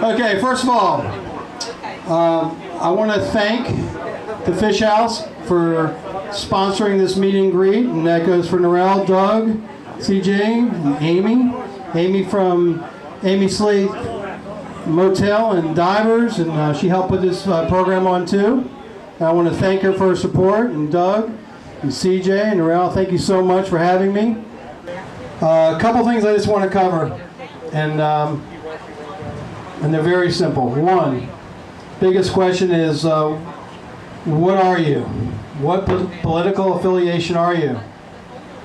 Okay, first of all, I want to thank the Fish House for sponsoring this meet and greet, and that goes for Narelle, Doug, CJ, and Amy. Amy from Amy Slate Motel and Divers, and she helped put this program on too. And I want to thank her for her support, and Doug, and CJ, and Narelle, thank you so much for having me. A couple things I just want to cover, and they're very simple. One, biggest question is, what are you? What political affiliation are you?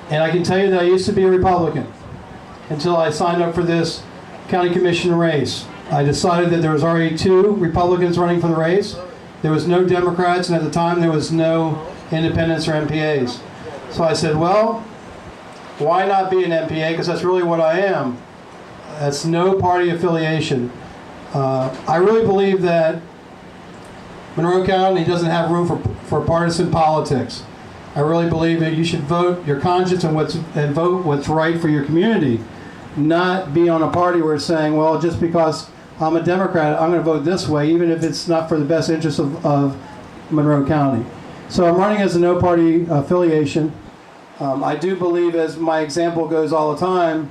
And I can tell you that I used to be a Republican until I signed up for this county commission race. I decided that there was already 2 Republicans running for the race. There was no Democrats, and at the time there was no independents or NPAs. So I said, well, why not be an NPA? Because that's really what I am. That's no party affiliation. I really believe that Monroe County doesn't have room for partisan politics. I really believe that you should vote your conscience and vote what's right for your community, not be on a party where it's saying, well, just because I'm a Democrat, I'm going to vote this way, even if it's not for the best interest of Monroe County. So I'm running as a no party affiliation. I do believe, as my example goes all the time,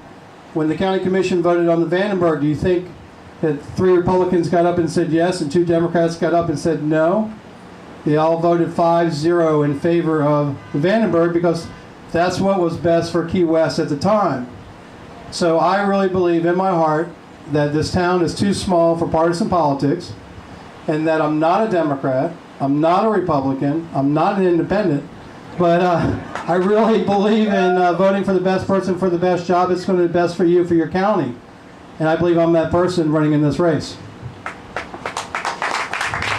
when the county commission voted on the Vandenberg, do you think that 3 Republicans got up and said yes and 2 Democrats got up and said no? They all voted 5-0 in favor of the Vandenberg because that's what was best for Key West at the time. So I really believe in my heart that this town is too small for partisan politics, and that I'm not a Democrat, I'm not a Republican, I'm not an independent, but I really believe in voting for the best person for the best job. It's going to be best for you, for your county. And I believe I'm that person running in this race.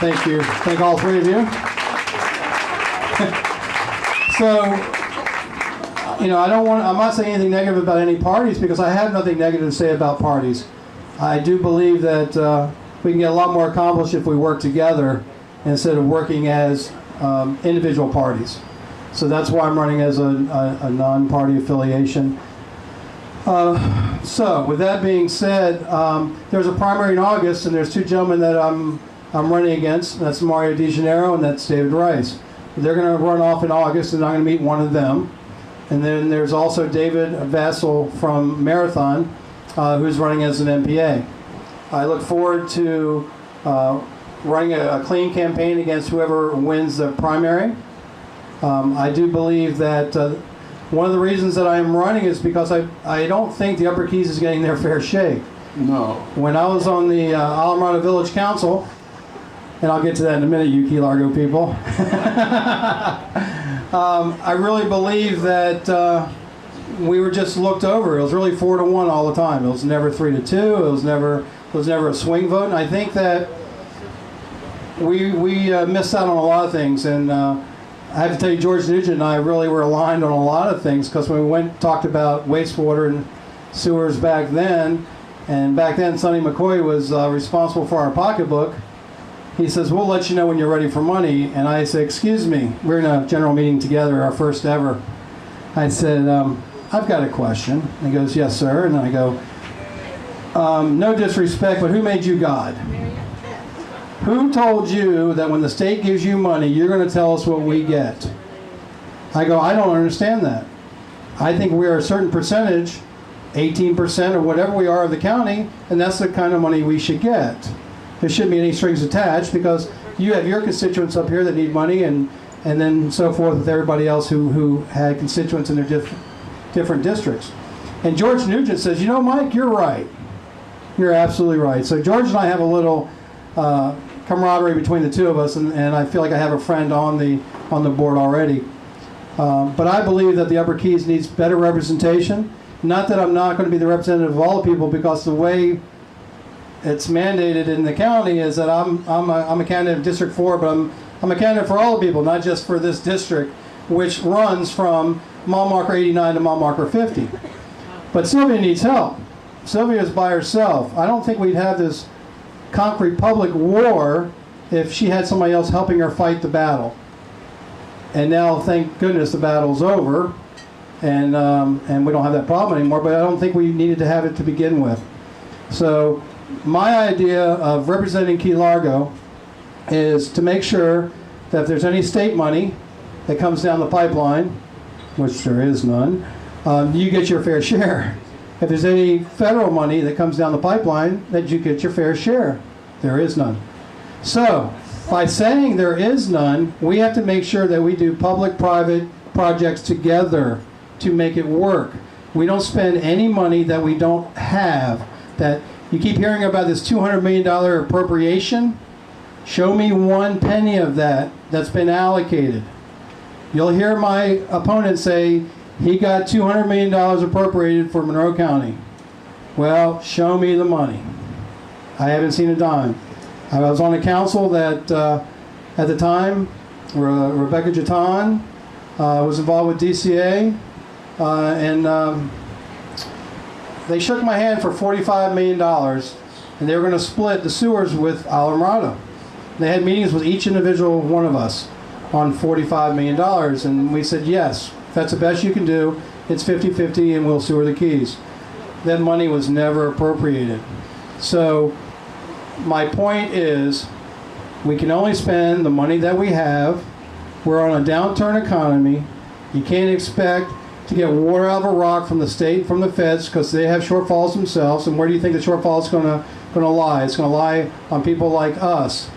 Thank you. Thank all 3 of you. So, I'm not saying anything negative about any parties because I have nothing negative to say about parties. I do believe that we can get a lot more accomplished if we work together instead of working as individual parties. So that's why I'm running as a non-party affiliation. So with that being said, there's a primary in August, and there's 2 gentlemen that I'm running against. That's Mario DeGennaro and that's David Rice. They're going to run off in August, and I'm going to meet one of them. And then there's also David Vassell from Marathon, who's running as an NPA. I look forward to running a clean campaign against whoever wins the primary. I do believe that one of the reasons that I am running is because I don't think the Upper Keys is getting their fair shake. No. When I was on the Alameda Village Council, and I'll get to that in a minute, you Key Largo people, I really believe that we were just looked over. It was really 4-1 all the time. It was never 3-2. It was never a swing vote. And I think that we missed out on a lot of things. And I have to tell you, George Nugent and I really were aligned on a lot of things, because when we talked about wastewater and sewers back then, and back then Sonny McCoy was responsible for our pocketbook, he says, we'll let you know when you're ready for money. And I said, excuse me, we're in a general meeting together, our first ever. I said, I've got a question. And he goes, yes, sir. And I go, no disrespect, but who made you God? Who told you that when the state gives you money, you're going to tell us what we get? I go, I don't understand that. I think we're a certain percentage, 18% or whatever we are of the county, and that's the kind of money we should get. There shouldn't be any strings attached, because you have your constituents up here that need money, and then so forth with everybody else who had constituents in their different districts. And George Nugent says, you know, Mike, you're right. You're absolutely right. So George and I have a little camaraderie between the 2 of us, and I feel like I have a friend on the board already. But I believe that the Upper Keys needs better representation. Not that I'm not going to be the representative of all the people, because the way it's mandated in the county is that I'm a candidate of District 4, but I'm a candidate for all the people, not just for this district, which runs from mile marker 89 to mile marker 50. But Sylvia needs help. Sylvia is by herself. I don't think we'd have this concrete public war if she had somebody else helping her fight the battle. And now, thank goodness, the battle's over, and we don't have that problem anymore, but I don't think we needed to have it to begin with. So my idea of representing Key Largo is to make sure that if there's any state money that comes down the pipeline, which there is none, you get your fair share. If there's any federal money that comes down the pipeline, that you get your fair share. There is none. So, by saying there is none, we have to make sure that we do public-private projects together to make it work. We don't spend any money that we don't have. That you keep hearing about this $200 million appropriation. Show me one penny of that that's been allocated. You'll hear my opponent say he got $200 million appropriated for Monroe County. Well, show me the money. I haven't seen a dime. I was on a council that at the time, Rebecca Jatan was involved with DCA, and they shook my hand for $45 million, and they were going to split the sewers with Alamorado. They had meetings with each individual one of us on $45 million, and we said, yes, if that's the best you can do, it's 50-50 and we'll sewer the Keys. That money was never appropriated. So my point is, we can only spend the money that we have. We're on a downturn economy. You can't expect to get water out of a rock from the state, from the feds, because they have shortfalls themselves. And where do you think the shortfall is going to lie? It's going to lie on people like us.